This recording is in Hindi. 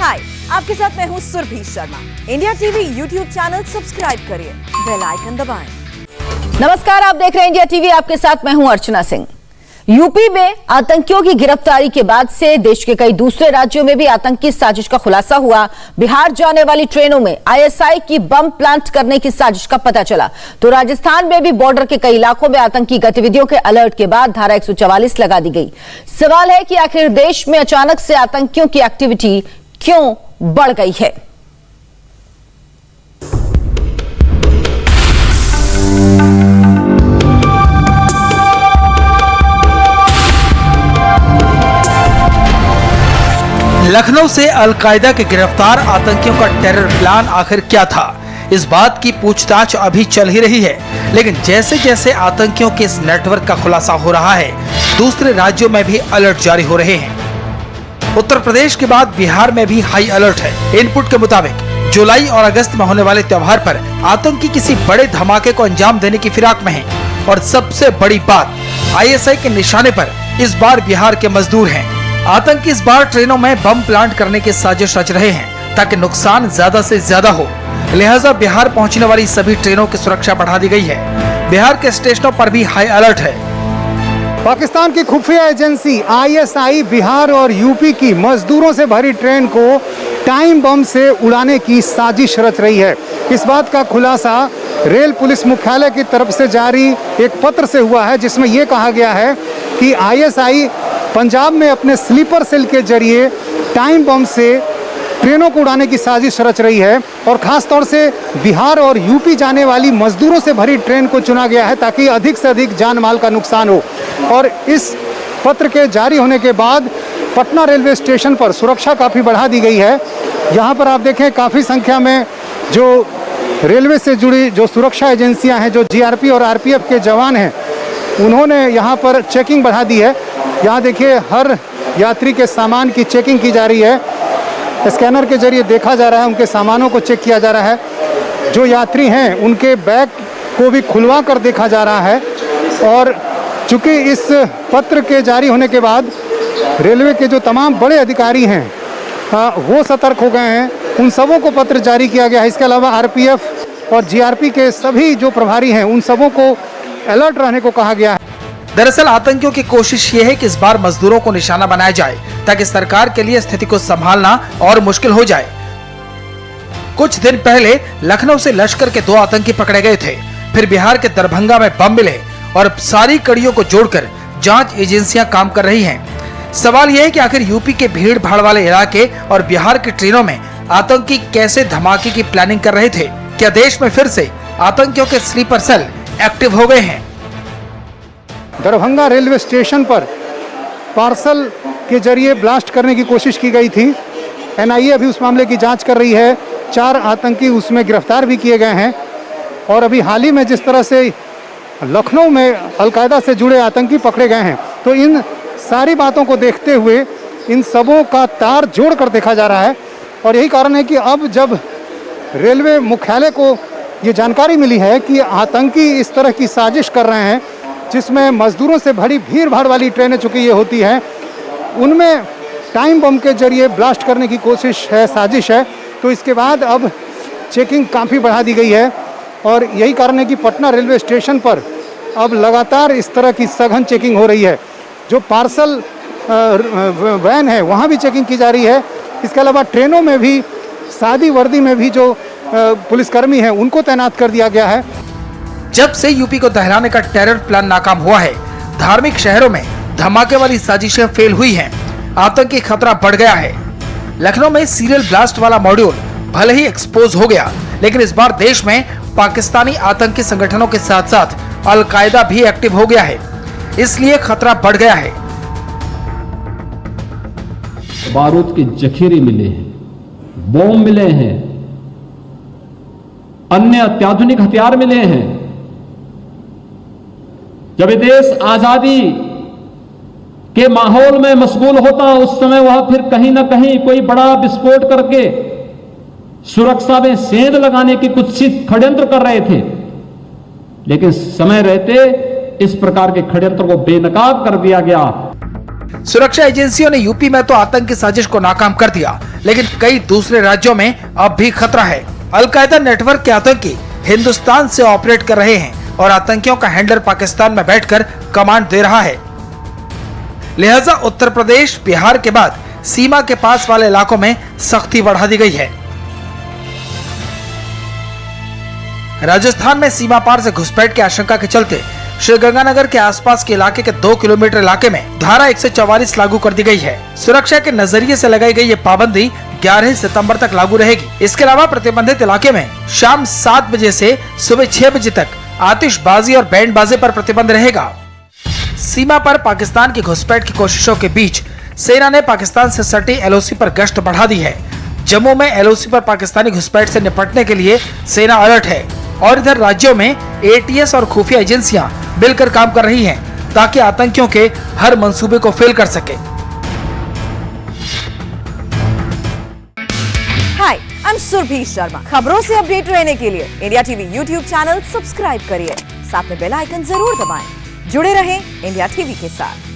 हाय, आपके साथ मैं हूँ Surabhi Sharma. India TV YouTube channel subscribe करिए, बेल आइकन दबाएं। नमस्कार, आप देख रहे हैं इंडिया टीवी। आपके साथ मैं हूं अर्चना सिंह। यूपी में आतंकियों की गिरफ्तारी के बाद से देश के कई दूसरे राज्यों में भी आतंकी साजिश का खुलासा हुआ। बिहार जाने वाली ट्रेनों में आईएसआई की बम प्लांट करने की साजिश का पता चला, तो राजस्थान में भी बॉर्डर के कई इलाकों में आतंकी गतिविधियों के अलर्ट के बाद धारा 144 लगा दी गई। सवाल है कि आखिर देश में अचानक से आतंकियों की एक्टिविटी क्यों बढ़ गई है। लखनऊ से अलकायदा के गिरफ्तार आतंकियों का टेरर प्लान आखिर क्या था, इस बात की पूछताछ अभी चल ही रही है। लेकिन जैसे जैसे आतंकियों के इस नेटवर्क का खुलासा हो रहा है, दूसरे राज्यों में भी अलर्ट जारी हो रहे हैं। उत्तर प्रदेश के बाद बिहार में भी हाई अलर्ट है। इनपुट के मुताबिक जुलाई और अगस्त में होने वाले त्योहार पर आतंकी किसी बड़े धमाके को अंजाम देने की फिराक में हैं। और सबसे बड़ी बात, आईएसआई के निशाने पर इस बार बिहार के मजदूर हैं। आतंकी इस बार ट्रेनों में बम प्लांट करने की साजिश रच रहे हैं ताकि नुकसान ज्यादा से ज्यादा हो। लिहाजा बिहार पहुंचने वाली सभी ट्रेनों की सुरक्षा बढ़ा दी गई है। बिहार के स्टेशनों पर भी हाई अलर्ट है। पाकिस्तान की खुफिया एजेंसी आईएसआई बिहार और यूपी की मजदूरों से भरी ट्रेन को टाइम बम से उड़ाने की साजिश रच रही है। इस बात का खुलासा रेल पुलिस मुख्यालय की तरफ से जारी एक पत्र से हुआ है, जिसमें यह कहा गया है कि आईएसआई पंजाब में अपने स्लीपर सेल के जरिए टाइम बम से ट्रेनों को उड़ाने की साजिश रच रही है। और खास तौर से बिहार और यूपी जाने वाली मजदूरों से भरी ट्रेन को चुना गया है ताकि अधिक से अधिक जान माल का नुकसान हो। और इस पत्र के जारी होने के बाद पटना रेलवे स्टेशन पर सुरक्षा काफ़ी बढ़ा दी गई है। यहाँ पर आप देखें, काफ़ी संख्या में जो रेलवे से जुड़ी जो सुरक्षा एजेंसियाँ हैं, जो जीआरपी और आरपीएफ के जवान हैं, उन्होंने यहाँ पर चेकिंग बढ़ा दी है। यहाँ देखिए, हर यात्री के सामान की चेकिंग की जा रही है। स्कैनर के जरिए देखा जा रहा है, उनके सामानों को चेक किया जा रहा है। जो यात्री हैं उनके बैग को भी खुलवा कर देखा जा रहा है। और चूँकि इस पत्र के जारी होने के बाद रेलवे के जो तमाम बड़े अधिकारी हैं वो सतर्क हो गए हैं। उन सबों को पत्र जारी किया गया है। इसके अलावा आरपीएफ और जीआरपी के सभी जो प्रभारी हैं, उन सबों को अलर्ट रहने को कहा गया है। दरअसल आतंकियों की कोशिश ये है कि इस बार मजदूरों को निशाना बनाया जाए ताकि सरकार के लिए स्थिति को संभालना और मुश्किल हो जाए। कुछ दिन पहले लखनऊ से लश्कर के 2 आतंकी पकड़े गए थे। फिर बिहार के दरभंगा में बम मिले और सारी कड़ियों को जोड़कर जांच एजेंसियां काम कर रही हैं। सवाल यह है कि आखिर यूपी के भीड़ भाड़ वाले इलाके और बिहार की ट्रेनों में आतंकी कैसे धमाके की प्लानिंग कर रहे थे। क्या देश में फिर से आतंकियों के स्लीपर सेल एक्टिव हो गए हैं? दरभंगा रेलवे स्टेशन पर पार्सल के जरिए ब्लास्ट करने की कोशिश की गई थी। एनआईए अभी उस मामले की जांच कर रही है। 4 आतंकी उसमें गिरफ्तार भी किए गए हैं। और अभी हाल ही में जिस तरह से लखनऊ में अलकायदा से जुड़े आतंकी पकड़े गए हैं, तो इन सारी बातों को देखते हुए इन सबों का तार जोड़ कर देखा जा रहा है। और यही कारण है कि अब जब रेलवे मुख्यालय को ये जानकारी मिली है कि आतंकी इस तरह की साजिश कर रहे हैं, जिसमें मजदूरों से भरी भीड़ भाड़ वाली ट्रेनें चूँकि ये होती हैं, उनमें टाइम बम के जरिए ब्लास्ट करने की कोशिश है, साजिश है, तो इसके बाद अब चेकिंग काफ़ी बढ़ा दी गई है। और यही कारण है कि पटना रेलवे स्टेशन पर अब लगातार इस तरह की सघन चेकिंग हो रही है। जो पार्सल वैन है वहाँ भी चेकिंग की जा रही है। इसके अलावा ट्रेनों में भी सादी वर्दी में भी जो पुलिसकर्मी हैं उनको तैनात कर दिया गया है। जब से यूपी को दहलाने का टेरर प्लान नाकाम हुआ है, धार्मिक शहरों में धमाके वाली साजिशें फेल हुई हैं, आतंकी खतरा बढ़ गया है। लखनऊ में सीरियल ब्लास्ट वाला मॉड्यूल भले ही एक्सपोज हो गया, लेकिन इस बार देश में पाकिस्तानी आतंकी संगठनों के साथ साथ अलकायदा भी एक्टिव हो गया है, इसलिए खतरा बढ़ गया है। बारूद के जखीरे मिले हैं, बम मिले हैं, अन्य अत्याधुनिक हथियार मिले हैं। जब ये देश आजादी के माहौल में मशगूल होता, उस समय वह फिर कहीं ना कहीं कोई बड़ा विस्फोट करके सुरक्षा में सेंध लगाने की कुत्सित षड्यंत्र कर रहे थे। लेकिन समय रहते इस प्रकार के षड्यंत्र को बेनकाब कर दिया गया। सुरक्षा एजेंसियों ने यूपी में तो आतंकी साजिश को नाकाम कर दिया, लेकिन कई दूसरे राज्यों में अब भी खतरा है। अलकायदा नेटवर्क के आतंकी हिंदुस्तान से ऑपरेट कर रहे हैं और आतंकियों का हैंडलर पाकिस्तान में बैठकर कमांड दे रहा है। लिहाजा उत्तर प्रदेश, बिहार के बाद सीमा के पास वाले इलाकों में सख्ती बढ़ा दी गई है। राजस्थान में सीमा पार से घुसपैठ की आशंका के चलते श्रीगंगानगर के आसपास के इलाके के 2 किलोमीटर इलाके में धारा 144 लागू कर दी गई है। सुरक्षा के नजरिए से लगाई गई ये पाबंदी 11 सितंबर तक लागू रहेगी। इसके अलावा प्रतिबंधित इलाके में शाम 7 बजे से सुबह 6 बजे तक आतिशबाजी और बैंड बाजे पर प्रतिबंध रहेगा। सीमा पर पाकिस्तान की घुसपैठ की कोशिशों के बीच सेना ने पाकिस्तान से सटी एलओसी पर गश्त बढ़ा दी है। जम्मू में एलओसी पर पाकिस्तानी घुसपैठ से निपटने के लिए सेना अलर्ट है और इधर राज्यों में एटीएस और खुफिया एजेंसियां मिलकर काम कर रही हैं ताकि आतंकियों के हर मंसूबे को फेल कर सके। हाय, आई एम सुरभि शर्मा। खबरों से अपडेट रहने के लिए India TV YouTube channel subscribe करिए, साथ में बेल आइकन जरूर दबाएं। जुड़े रहें इंडिया टीवी के साथ।